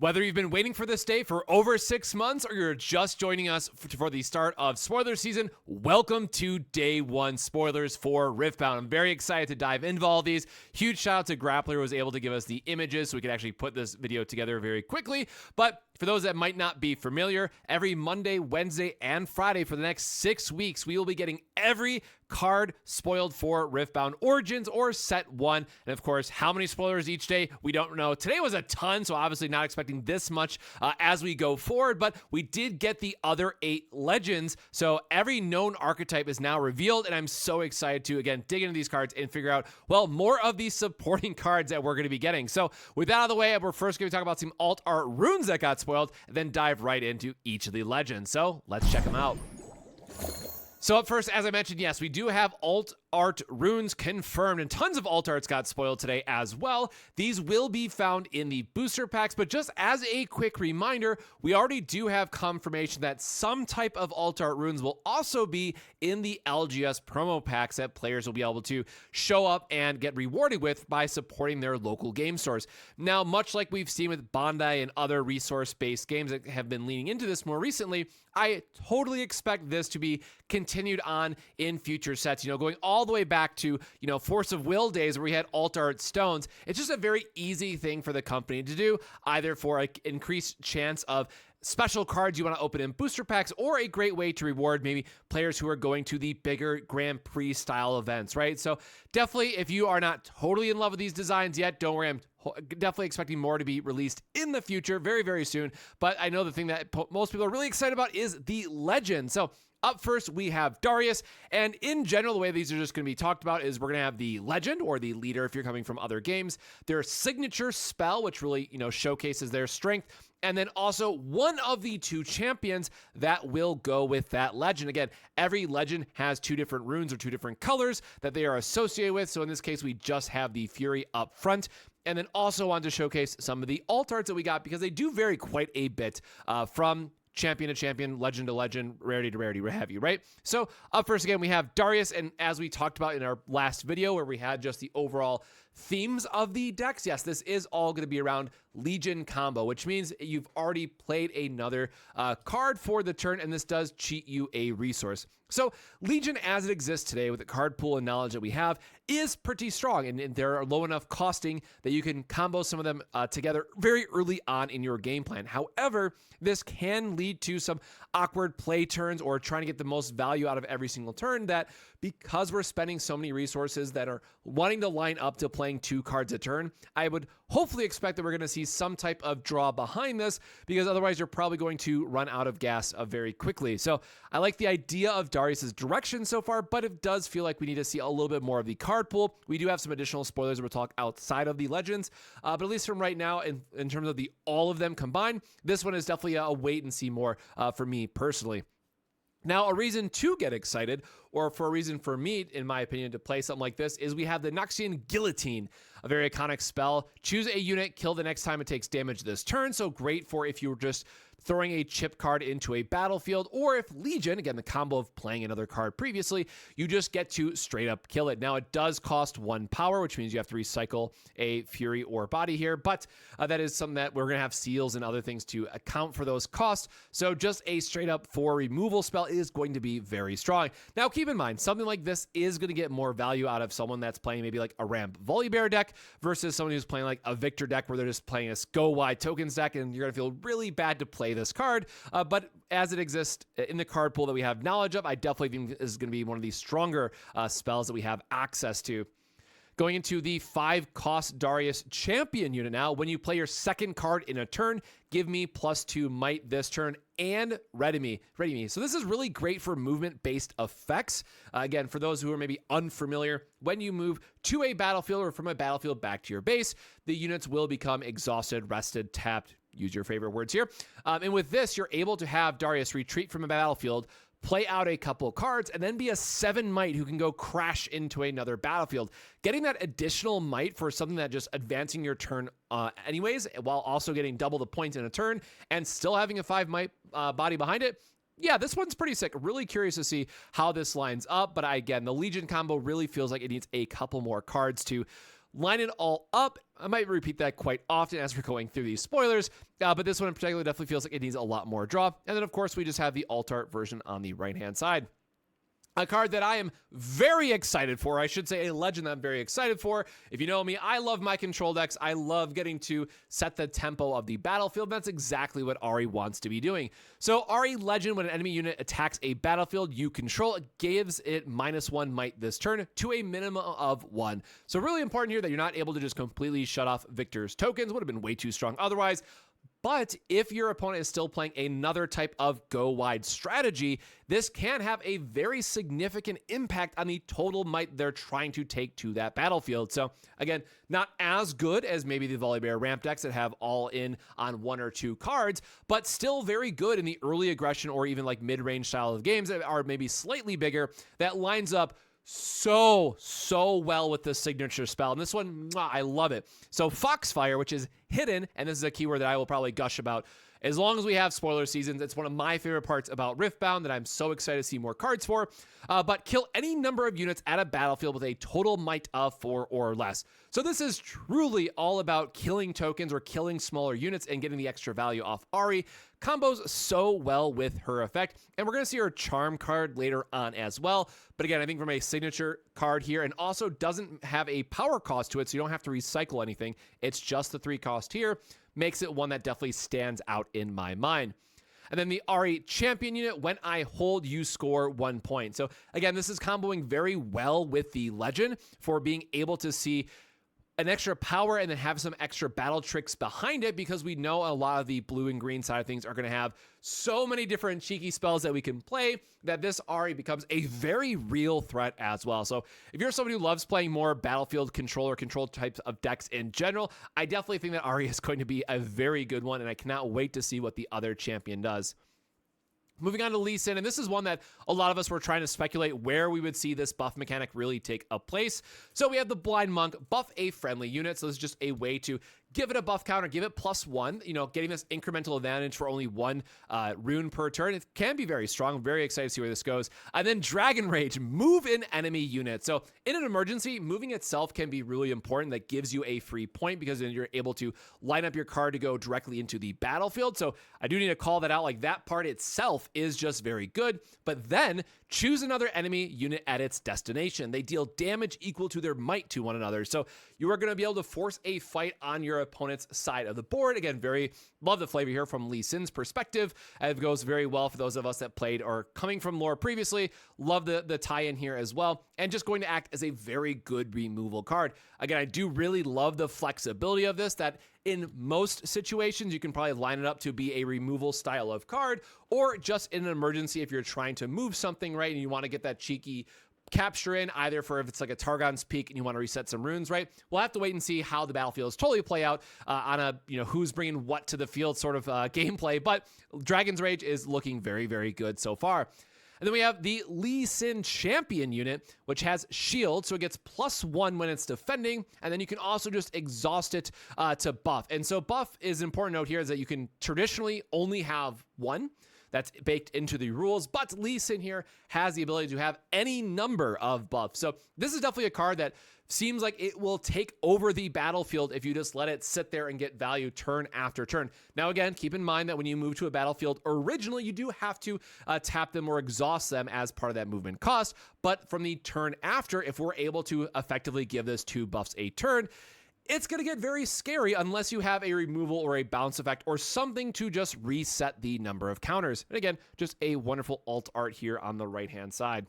Whether you've been waiting for this day for over 6 months or you're just joining us for the start of spoiler season, welcome to day one spoilers for Riftbound. I'm very excited to dive into all these. Huge shout out to Grappler who was able to give us the images so we could actually put this video together very quickly. But for those that might not be familiar, every Monday, Wednesday, and Friday for the next 6 weeks, we will be getting every card spoiled for Riftbound Origins or Set 1. And of course, how many spoilers each day, we don't know. Today was a ton, so obviously not expecting this much as we go forward, but we did get the other 8 legends. So every known archetype is now revealed, and I'm so excited to, again, dig into these cards and figure out, well, more of these supporting cards that we're going to be getting. So with that out of the way, we're first going to talk about some alt art runes that got spoiled, and then dive right into each of the legends. So let's check them out. So up first, as I mentioned, yes, we do have alt art runes confirmed, and tons of alt arts got spoiled today as well. These will be found in the booster packs, but just as a quick reminder, we already do have confirmation that some type of alt art runes will also be in the LGS promo packs that players will be able to show up and get rewarded with by supporting their local game stores. Now, much like we've seen with Bandai and other resource-based games that have been leaning into this more recently, I totally expect this to be continued on in future sets, going all the way back to, Force of Will days where we had alt art stones. It's just a very easy thing for the company to do, either for an increased chance of special cards you want to open in booster packs, or a great way to reward maybe players who are going to the bigger Grand Prix style events, right? So definitely, if you are not totally in love with these designs yet, don't worry, I'm definitely expecting more to be released in the future very, very soon. But I know the thing that most people are really excited about is the legend. So up first, we have Darius, and in general, the way these are just going to be talked about is we're going to have the legend, or the leader if you're coming from other games, their signature spell, which really, showcases their strength, and then also one of the 2 champions that will go with that legend. Again, every legend has 2 different runes or 2 different colors that they are associated with, so in this case, we just have the Fury up front. And then also wanted to showcase some of the alt arts that we got, because they do vary quite a bit from champion to champion, legend to legend, rarity to rarity, what have you, right? So up first, again, we have Darius, and as we talked about in our last video where we had just the overall themes of the decks, yes, this is all going to be around Legion combo, which means you've already played another card for the turn, and this does cheat you a resource. So Legion, as it exists today with the card pool and knowledge that we have, is pretty strong, and they're low enough costing that you can combo some of them together very early on in your game plan. However, this can lead to some awkward play turns, or trying to get the most value out of every single turn, that because we're spending so many resources that are wanting to line up to playing 2 cards a turn, I would hopefully expect that we're going to see some type of draw behind this, because otherwise you're probably going to run out of gas very quickly. So I like the idea of Darius's direction so far, but it does feel like we need to see a little bit more of the card pool. We do have some additional spoilers we'll talk outside of the legends, but at least from right now, in terms of the all of them combined, this one is definitely a wait and see more for me personally. Now, a reason to get excited, or for a reason for me, in my opinion, to play something like this, is we have the Noxian Guillotine, a very iconic spell. Choose a unit, kill the next time it takes damage this turn. So great for if you were just throwing a chip card into a battlefield, or if Legion, again, the combo of playing another card previously, you just get to straight up kill it. Now, it does cost 1 power, which means you have to recycle a Fury or Body here, but that is something that we're going to have seals and other things to account for those costs. So just a straight up 4 removal spell is going to be very strong. Now, keep in mind, something like this is going to get more value out of someone that's playing maybe like a Ramp Volibear deck versus someone who's playing like a Victor deck where they're just playing a go wide tokens deck, and you're going to feel really bad to play this card. But as it exists in the card pool that we have knowledge of, I definitely think this is going to be one of the stronger spells that we have access to. Going into the 5-cost Darius champion unit now, when you play your second card in a turn, give me +2 might this turn and ready me. So this is really great for movement-based effects. Again, for those who are maybe unfamiliar, when you move to a battlefield or from a battlefield back to your base, the units will become exhausted, rested, tapped. Use your favorite words here. And with this, you're able to have Darius retreat from a battlefield, play out a couple cards, and then be a 7 might who can go crash into another battlefield. Getting that additional might for something that just advancing your turn anyways, while also getting double the points in a turn and still having a 5 might body behind it. Yeah, this one's pretty sick. Really curious to see how this lines up. But again, the Legion combo really feels like it needs a couple more cards to line it all up. I might repeat that quite often as we're going through these spoilers, but this one in particular definitely feels like it needs a lot more draw. And then, of course, we just have the alt art version on the right-hand side. A card that I am very excited for. I should say a legend that I'm very excited for. If you know me, I love my control decks. I love getting to set the tempo of the battlefield. That's exactly what Ahri wants to be doing. So Ahri Legend, when an enemy unit attacks a battlefield you control, it gives it -1 might this turn to a minimum of 1. So really important here that you're not able to just completely shut off Victor's tokens. Would have been way too strong otherwise. But if your opponent is still playing another type of go wide strategy, this can have a very significant impact on the total might they're trying to take to that battlefield. So again, not as good as maybe the Volibear ramp decks that have all in on 1 or 2 cards, but still very good in the early aggression or even like mid-range style of games that are maybe slightly bigger, that lines up so well with the signature spell. And this one, I love it. So Foxfire, which is hidden, and this is a keyword that I will probably gush about as long as we have spoiler seasons. It's one of my favorite parts about Riftbound that I'm so excited to see more cards for. But kill any number of units at a battlefield with a total might of 4 or less. So this is truly all about killing tokens or killing smaller units and getting the extra value off Ahri. Combos so well with her effect, and we're going to see her charm card later on as well. But again, I think from a signature card here, and also doesn't have a power cost to it, so you don't have to recycle anything. It's just the 3 cost here, makes it one that definitely stands out in my mind. And then the Ahri champion unit, when I hold, you score 1 point. So again, this is comboing very well with the legend for being able to see an extra power and then have some extra battle tricks behind it, because we know a lot of the blue and green side of things are going to have so many different cheeky spells that we can play that this Ahri becomes a very real threat as well. So if you're somebody who loves playing more battlefield control or control types of decks in general, I definitely think that Ahri is going to be a very good one, and I cannot wait to see what the other champion does. Moving on to Lee Sin, and this is one that a lot of us were trying to speculate where we would see this buff mechanic really take a place. So we have the Blind Monk, buff a friendly unit. So this is just a way to give it a buff counter, give it +1, you know, getting this incremental advantage for only 1 rune per turn. It can be very strong. I'm very excited to see where this goes. And then Dragon Rage, move an enemy unit. So in an emergency, moving itself can be really important. That gives you a free point, because then you're able to line up your card to go directly into the battlefield. So I do need to call that out. Like, that part itself is just very good. But then choose another enemy unit at its destination. They deal damage equal to their might to one another. So you are going to be able to force a fight on your opponent's side of the board. Again, very love the flavor here from Lee Sin's perspective. It goes very well for those of us that played or coming from lore previously. Love the tie-in here as well. And just going to act as a very good removal card. Again, I do really love the flexibility of this, that in most situations, you can probably line it up to be a removal style of card, or just in an emergency if you're trying to move something, right, and you want to get that cheeky capture in, either for if it's like a Targon's Peak and you want to reset some runes, right? We'll have to wait and see how the battlefields totally play out on a, you know, who's bringing what to the field sort of gameplay, but Dragon's Rage is looking very, very good so far. And then we have the Lee Sin champion unit, which has shield, so it gets +1 when it's defending, and then you can also just exhaust it to buff. And so buff is an important note here, is that you can traditionally only have 1. That's baked into the rules, but Lee Sin here has the ability to have any number of buffs. So this is definitely a card that seems like it will take over the battlefield if you just let it sit there and get value turn after turn. Now, again, keep in mind that when you move to a battlefield, originally you do have to tap them or exhaust them as part of that movement cost. But from the turn after, if we're able to effectively give this 2 buffs a turn, it's going to get very scary unless you have a removal or a bounce effect or something to just reset the number of counters. And again, just a wonderful alt art here on the right-hand side.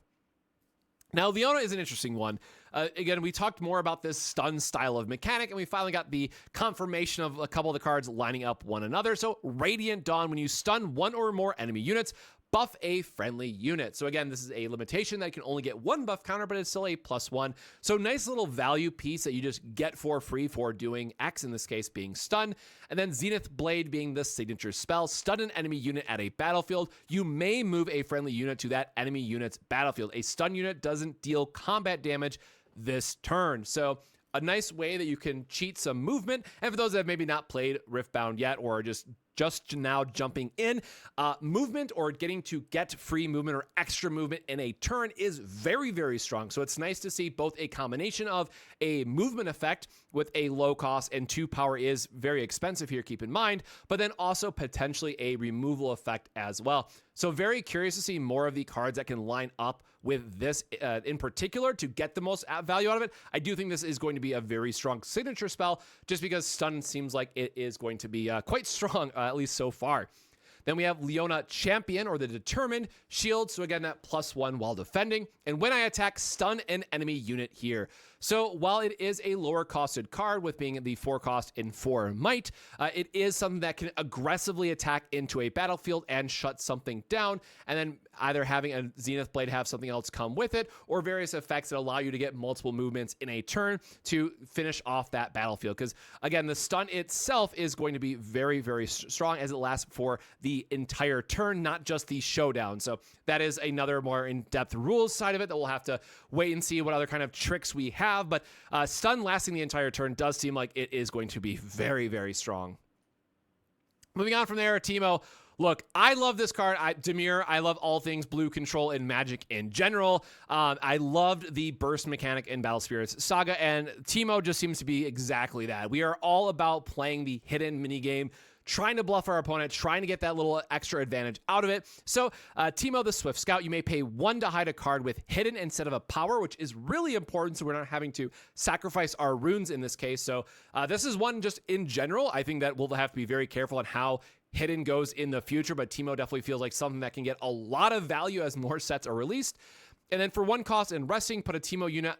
Now, Leona is an interesting one. Again, we talked more about this stun style of mechanic, and we finally got the confirmation of a couple of the cards lining up one another. So Radiant Dawn, when you stun 1 or more enemy units, buff a friendly unit. So again, this is a limitation that can only get 1 buff counter, but it's still a +1. So nice little value piece that you just get for free for doing X, in this case being stun. And then Zenith Blade being the signature spell. Stun an enemy unit at a battlefield. You may move a friendly unit to that enemy unit's battlefield. A stun unit doesn't deal combat damage this turn. So a nice way that you can cheat some movement. And for those that have maybe not played Riftbound yet, or just just now jumping in. Movement or getting to get free movement or extra movement in a turn is very, very strong. So it's nice to see both a combination of a movement effect with a low cost, and 2 power is very expensive here, keep in mind, but then also potentially a removal effect as well. So very curious to see more of the cards that can line up with this in particular to get the most value out of it. I do think this is going to be a very strong signature spell just because stun seems like it is going to be quite strong, at least so far. Then we have Leona Champion, or the Determined Shield. So again, that +1 while defending. And when I attack, stun an enemy unit here. So while it is a lower costed card with being the 4 cost in 4 might, it is something that can aggressively attack into a battlefield and shut something down, and then either having a Zenith Blade have something else come with it, or various effects that allow you to get multiple movements in a turn to finish off that battlefield. Because again, the stun itself is going to be very, very strong as it lasts for the entire turn, not just the showdown. So that is another more in-depth rules side of it that we'll have to wait and see what other kind of tricks we have. But stun lasting the entire turn does seem like it is going to be very, very strong. Moving on from there, Teemo. Look, I love this card. Dimir, I love all things blue control and Magic in general. I loved the burst mechanic in Battle Spirits Saga, and Teemo just seems to be exactly that. We are all about playing the hidden minigame, trying to bluff our opponent, trying to get that little extra advantage out of it. So Teemo the Swift Scout, you may pay 1 to hide a card with hidden instead of a power, which is really important so we're not having to sacrifice our runes in this case. So this is one just in general. I think that we'll have to be very careful on how hidden goes in the future, but Teemo definitely feels like something that can get a lot of value as more sets are released. And then for 1 cost and resting, put a Teemo unit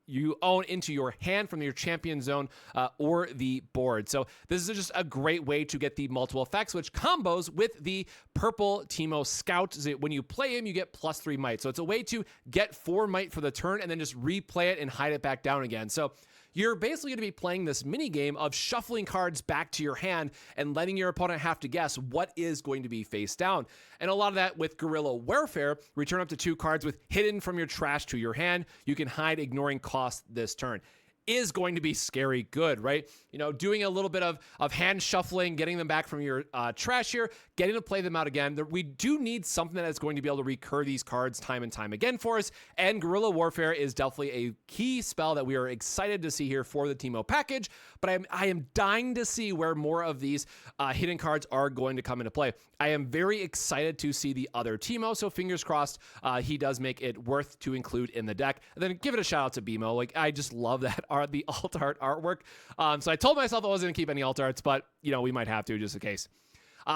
you own into your hand from your champion zone or the board. So this is just a great way to get the multiple effects, which combos with the purple Teemo Scout. When you play him, you get +3 might. So it's a way to get 4 might for the turn and then just replay it and hide it back down again. So you're basically going to be playing this mini game of shuffling cards back to your hand and letting your opponent have to guess what is going to be face down. And a lot of that with Guerrilla Warfare, return up to 2 cards with hidden from your trash to your hand. You can hide ignoring cost this turn. Is going to be scary good, right? You know, doing a little bit of hand shuffling, getting them back from your trash here, getting to play them out again. We do need something that is going to be able to recur these cards time and time again for us, and Guerrilla Warfare is definitely a key spell that we are excited to see here for the Teemo package, but I am dying to see where more of these hidden cards are going to come into play. I am very excited to see the other Teemo, so fingers crossed he does make it worth to include in the deck. And then give it a shout out to BMO. Like, I just love that the alt art artwork. So I told myself I wasn't going to keep any alt arts, but, you know, we might have to just in case.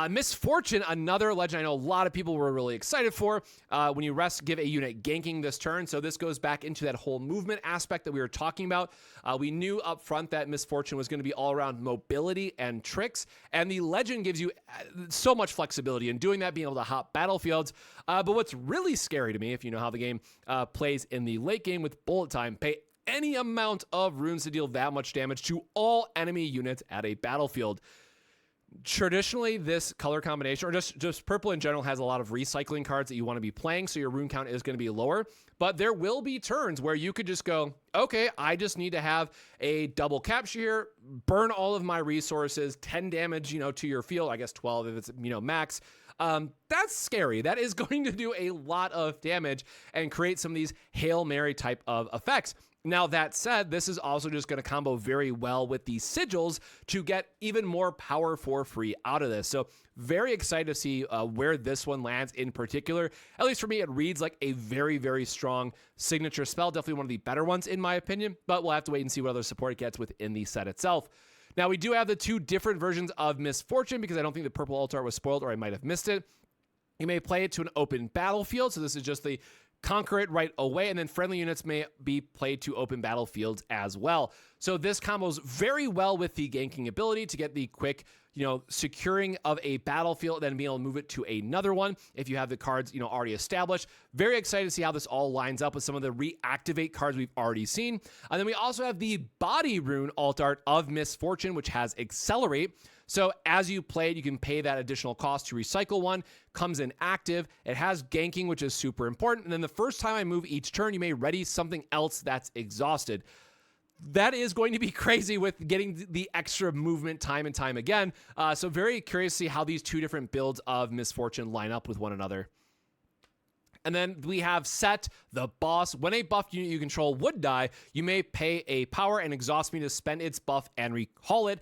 Misfortune, another legend I know a lot of people were really excited for. When you rest, give a unit ganking this turn. So this goes back into that whole movement aspect that we were talking about. We knew up front that Misfortune was going to be all around mobility and tricks, and the legend gives you so much flexibility in doing that, being able to hop battlefields. But what's really scary to me, if you know how the game plays in the late game with bullet time, pay any amount of runes to deal that much damage to all enemy units at a battlefield. Traditionally, this color combination, or just purple in general, has a lot of recycling cards that you want to be playing, so your rune count is going to be lower. But there will be turns where you could just go, okay, I just need to have a double capture here, burn all of my resources, 10 damage, you know, to your field, I guess 12 if it's, you know, max. That's scary. That is going to do a lot of damage and create some of these Hail Mary type of effects. Now, that said, this is also just going to combo very well with the sigils to get even more power for free out of this. So very excited to see where this one lands in particular. At least for me, it reads like a very, very strong signature spell. Definitely one of the better ones in my opinion, but we'll have to wait and see what other support it gets within the set itself. Now, we do have the 2 different versions of Misfortune because I don't think the purple alt art was spoiled, or I might have missed it. You may play it to an open battlefield. So this is just the conquer it right away, and then friendly units may be played to open battlefields as well. So this combos very well with the ganking ability to get the quick, you know, securing of a battlefield, then being able to move it to another one if you have the cards, you know, already established. Very excited to see how this all lines up with some of the reactivate cards we've already seen. And then we also have the body rune alt art of Misfortune, which has Accelerate. So as you play it, you can pay that additional cost to recycle one. Comes in active. It has ganking, which is super important. And then the first time I move each turn, you may ready something else that's exhausted. that is going to be crazy with getting the extra movement time and time again. So very curious to see how these two different builds of Misfortune line up with one another. And then we have Sett, the boss. When a buff unit you control would die, you may pay a power and exhaust me to spend its buff and recall it.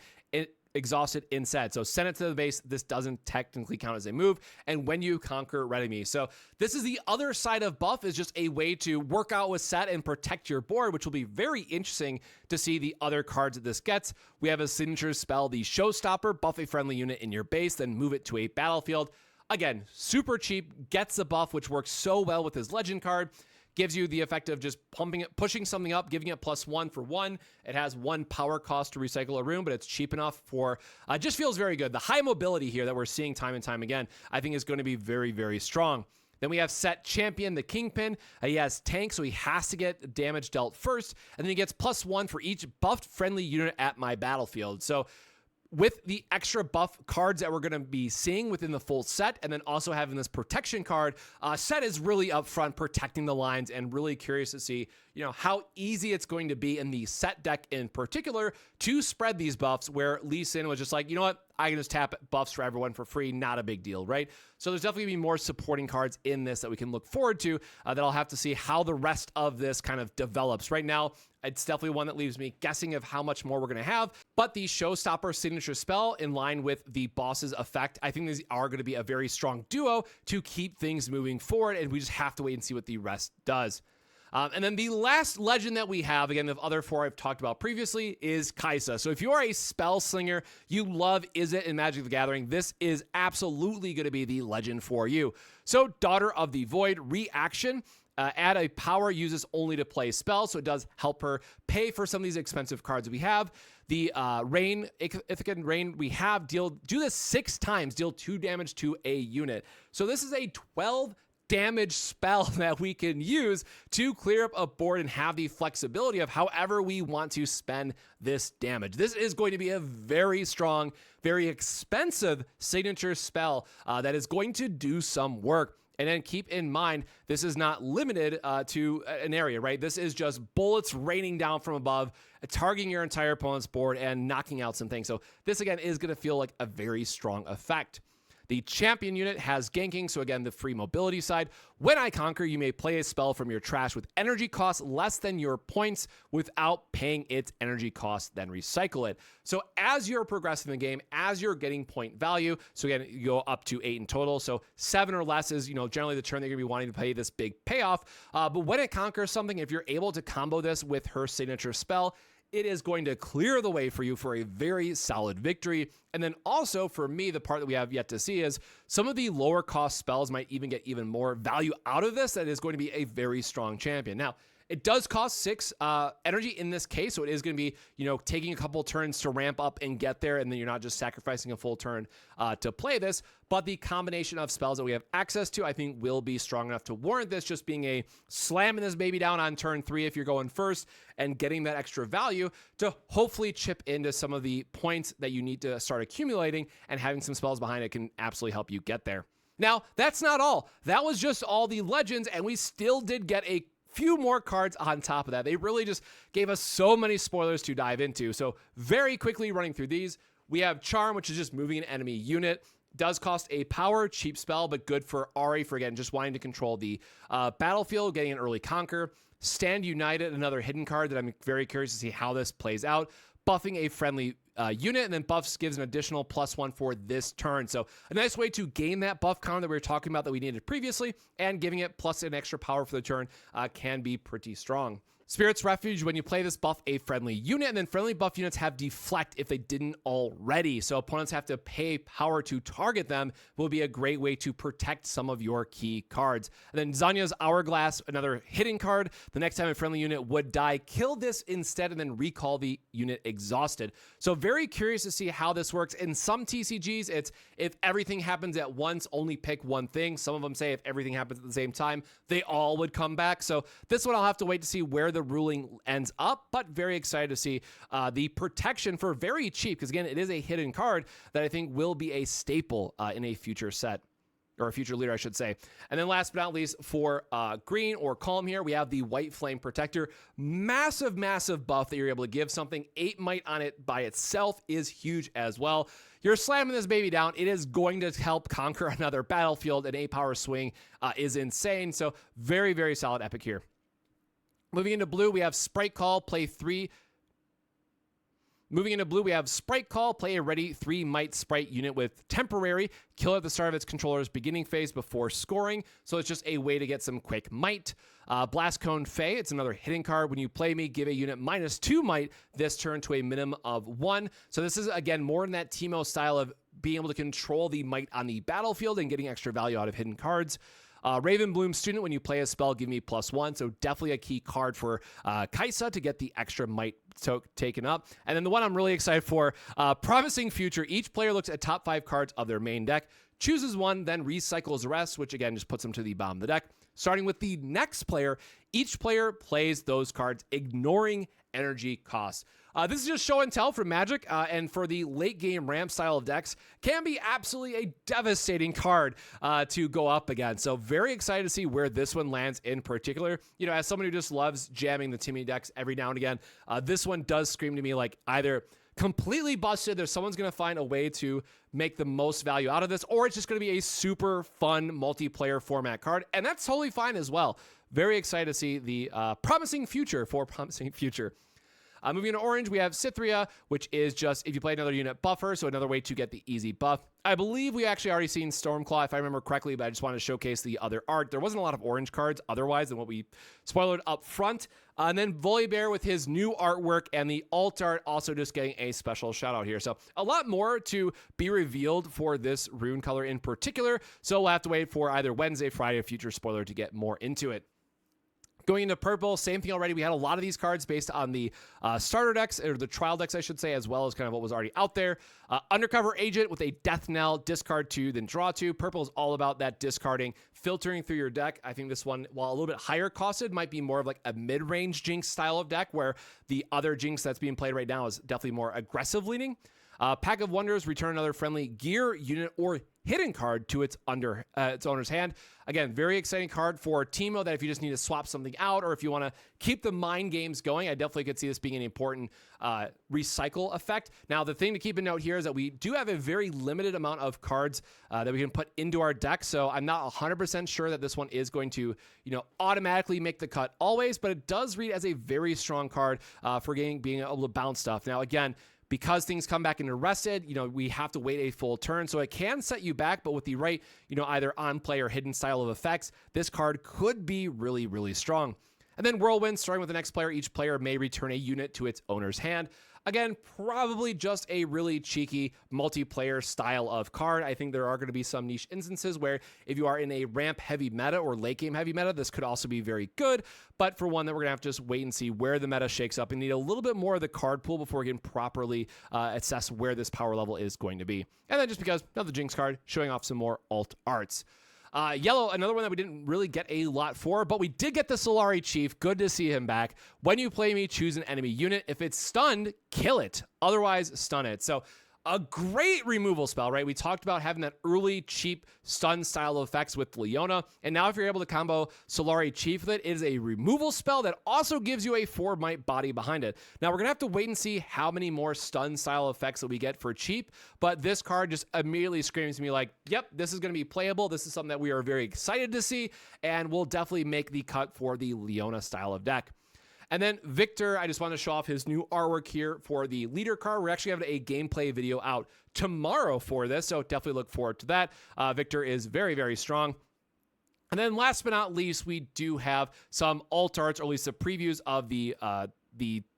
Exhausted in Sett. So send it to the base. This doesn't technically count as a move. And when you conquer enemy. So this is the other side of buff, is just a way to work out with Sett and protect your board, which will be very interesting to see the other cards that this gets. We have a signature spell, the Showstopper. Buff a friendly unit in your base, then move it to a battlefield. Again, super cheap, gets the buff, which works so well with his legend card. Gives you the effect of just pumping it, pushing something up, giving it +1 for 1. It has 1 power cost to recycle a rune, but it's cheap enough for, just feels very good. The high mobility here that we're seeing time and time again, I think is going to be very, very strong. Then we have Sett Champion, the Kingpin. He has tank, so he has to get damage dealt first, and then he gets +1 for each buffed friendly unit at my battlefield. So with the extra buff cards that we're going to be seeing within the full set, and then also having this protection card, Sett is really up front protecting the lines, and really curious to see, how easy it's going to be in the Sett deck in particular to spread these buffs, where Lee Sin was just like, you know what, I can just tap buffs for everyone for free, not a big deal, right? So there's definitely going to be more supporting cards in this that we can look forward to, that I'll have to see how the rest of this kind of develops. Right now, it's definitely one that leaves me guessing of how much more we're going to have, but the Showstopper signature spell, in line with the boss's effect, I think these are going to be a very strong duo to keep things moving forward, and we just have to wait and see what the rest does. And then the last legend that we have, again, the other 4 I've talked about previously, is Kaisa. So if you are a spell slinger, you love Izzet in Magic the Gathering, this is absolutely going to be the legend for you. So Daughter of the Void, reaction. Add a power, uses only to play spells, so it does help her pay for some of these expensive cards we have. The Rain, Ithacan Rain, we have do this 6 times, deal 2 damage to a unit. So this is a 12 damage spell that we can use to clear up a board and have the flexibility of however we want to spend this damage. This is going to be a very strong, very expensive signature spell that is going to do some work. And then keep in mind, this is not limited to an area, right? This is just bullets raining down from above, targeting your entire opponent's board and knocking out some things. So this, again, is going to feel like a very strong effect. The champion unit has ganking, so again, the free mobility side. When I conquer, you may play a spell from your trash with energy cost less than your points without paying its energy cost, then recycle it. So as you're progressing the game, as you're getting point value, so again, you go up to 8 in total, so 7 or less is, generally the turn that you're going to be wanting to pay this big payoff. But when it conquers something, if you're able to combo this with her signature spell, it is going to clear the way for you for a very solid victory. And then also for me, the part that we have yet to see is some of the lower cost spells might even get even more value out of this. That is going to be a very strong champion. Now, it does cost 6 energy in this case, so it is going to be, taking a couple turns to ramp up and get there, and then you're not just sacrificing a full turn to play this. But the combination of spells that we have access to, I think, will be strong enough to warrant this just being a slamming this baby down on turn 3 if you're going first, and getting that extra value to hopefully chip into some of the points that you need to start accumulating, and having some spells behind it can absolutely help you get there. Now, that's not all. That was just all the legends, and we still did get a few more cards on top of that. They really just gave us so many spoilers to dive into. So very quickly running through these, we have Charm, which is just moving an enemy unit. Does cost a power, cheap spell, but good for Ahri for, again, just wanting to control the battlefield, getting an early conquer. Stand United, another hidden card that I'm very curious to see how this plays out. Buffing a friendly unit, and then buffs gives an additional +1 for this turn. So a nice way to gain that buff counter that we were talking about that we needed previously, and giving it plus an extra power for the turn can be pretty strong. Spirit's Refuge, when you play this, buff a friendly unit, and then friendly buff units have deflect if they didn't already. So opponents have to pay power to target them, will be a great way to protect some of your key cards. And then Zanya's Hourglass, another hidden card. The next time a friendly unit would die, kill this instead, and then recall the unit exhausted. So very curious to see how this works. In some TCGs, it's if everything happens at once, only pick one thing. Some of them say if everything happens at the same time, they all would come back. So this one I'll have to wait to see where the ruling ends up, but very excited to see the protection for very cheap, because again, it is a hidden card that I think will be a staple in a future set. or a future leader, I should say. And then last but not least, for green or calm here, we have the White Flame Protector. Massive, massive buff that you're able to give something. 8 might on it by itself is huge as well. You're slamming this baby down. It is going to help conquer another battlefield. An 8-power swing is insane. So very, very solid epic here. Moving into blue, we have Sprite Call, play 3. Moving into blue, we have Sprite Call, play a ready 3 might sprite unit with temporary, kill at the start of its controller's beginning phase before scoring. So it's just a way to get some quick might. Blast Cone Fae, it's another hitting card. When you play me, give a unit -2 might this turn to a minimum of 1. So this is, again, more in that Teemo style of being able to control the might on the battlefield and getting extra value out of hidden cards. Ravenbloom Student, when you play a spell, give me +1. So definitely a key card for Kai'Sa to get the extra might taken up. And then the one I'm really excited for, Promising Future. Each player looks at top 5 cards of their main deck, chooses one, then recycles the rest, which again just puts them to the bottom of the deck. Starting with the next player, each player plays those cards, ignoring energy costs. This is just show and tell from Magic, and for the late game ramp style of decks, can be absolutely a devastating card to go up against. So very excited to see where this one lands in particular. You know, as someone who just loves jamming the Teemo decks every now and again, this one does scream to me like either completely busted, there's someone's going to find a way to make the most value out of this, or it's just going to be a super fun multiplayer format card, and that's totally fine as well. Very excited to see the Promising Future for Promising Future. Moving into orange, we have Cythria, which is just if you play another unit buffer, so another way to get the easy buff. I believe we actually already seen Stormclaw, if I remember correctly, but I just wanted to showcase the other art. There wasn't a lot of orange cards otherwise than what we spoiled up front. And then Volibear with his new artwork and the alt art also just getting a special shout out here. So a lot more to be revealed for this rune color in particular. So we'll have to wait for either Wednesday, Friday, or future spoiler to get more into it. Going into purple, same thing already. We had a lot of these cards based on the starter decks, or the trial decks, I should say, as well as kind of what was already out there. Undercover Agent with a Death Knell, discard 2, then draw 2. Purple is all about that discarding, filtering through your deck. I think this one, while a little bit higher costed, might be more of like a mid-range Jinx style of deck, where the other Jinx that's being played right now is definitely more aggressive leaning. Pack of Wonders, return another friendly gear, unit, or hidden card to its owner's hand. Again, very exciting card for Teemo that if you just need to swap something out, or if you want to keep the mind games going, I definitely could see this being an important recycle effect. Now, the thing to keep in note here is that we do have a very limited amount of cards that we can put into our deck, so I'm not 100% sure that this one is going to, automatically make the cut always, but it does read as a very strong card for being able to bounce stuff. Now, again, because things come back into rested, we have to wait a full turn. So it can set you back, but with the right, either on play or hidden style of effects, this card could be really, really strong. And then Whirlwind, starting with the next player, each player may return a unit to its owner's hand. Again, probably just a really cheeky multiplayer style of card. I think there are going to be some niche instances where if you are in a ramp heavy meta or late game heavy meta, this could also be very good. But for one that we're going to have to just wait and see where the meta shakes up and need a little bit more of the card pool before we can properly assess where this power level is going to be. And then just because another Jinx card showing off some more alt arts. Yellow, another one that we didn't really get a lot for, but we did get the Solari Chief. Good to see him back. When you play me, choose an enemy unit. If it's stunned, kill it. Otherwise, stun it. So a great removal spell, right? We talked about having that early, cheap stun style of effects with Leona. And now if you're able to combo Solari Chief with it, it is a removal spell that also gives you a 4 might body behind it. Now we're going to have to wait and see how many more stun style effects that we get for cheap. But this card just immediately screams to me like, yep, this is going to be playable. This is something that we are very excited to see. And we'll definitely make the cut for the Leona style of deck. And then Victor, I just want to show off his new artwork here for the leader card. We're actually having a gameplay video out tomorrow for this, so definitely look forward to that. Victor is very, very strong. And then last but not least, we do have some alt arts, or at least the previews of the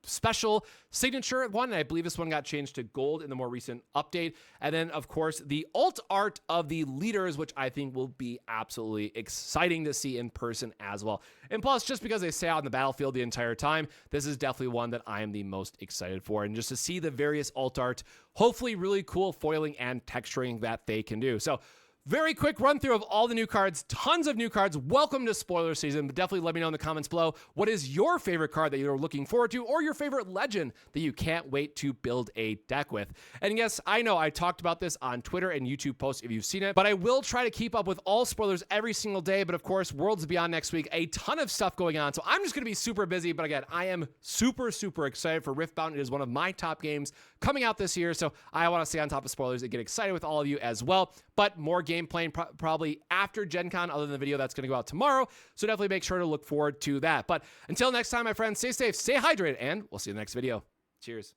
special signature one. And I believe this one got changed to gold in the more recent update. And then, of course, the alt art of the leaders, which I think will be absolutely exciting to see in person as well. And plus, just because they stay out on the battlefield the entire time, this is definitely one that I am the most excited for. And just to see the various alt art, hopefully really cool foiling and texturing that they can do. So Very quick run through of all the new cards, tons of new cards. Welcome to spoiler season, but definitely let me know in the comments below what is your favorite card that you're looking forward to, or your favorite legend that you can't wait to build a deck with. And yes, I know I talked about this on Twitter and YouTube posts if you've seen it, but I will try to keep up with all spoilers every single day. But of course, Worlds Beyond next week, a ton of stuff going on, so I'm just going to be super busy. But again, I am super excited for Riftbound. It is one of my top games coming out this year, so I want to stay on top of spoilers and get excited with all of you as well. But more gameplay probably after Gen Con, other than the video that's going to go out tomorrow, so definitely make sure to look forward to that. But until next time, my friends, stay safe, stay hydrated, and we'll see you in the next video. Cheers.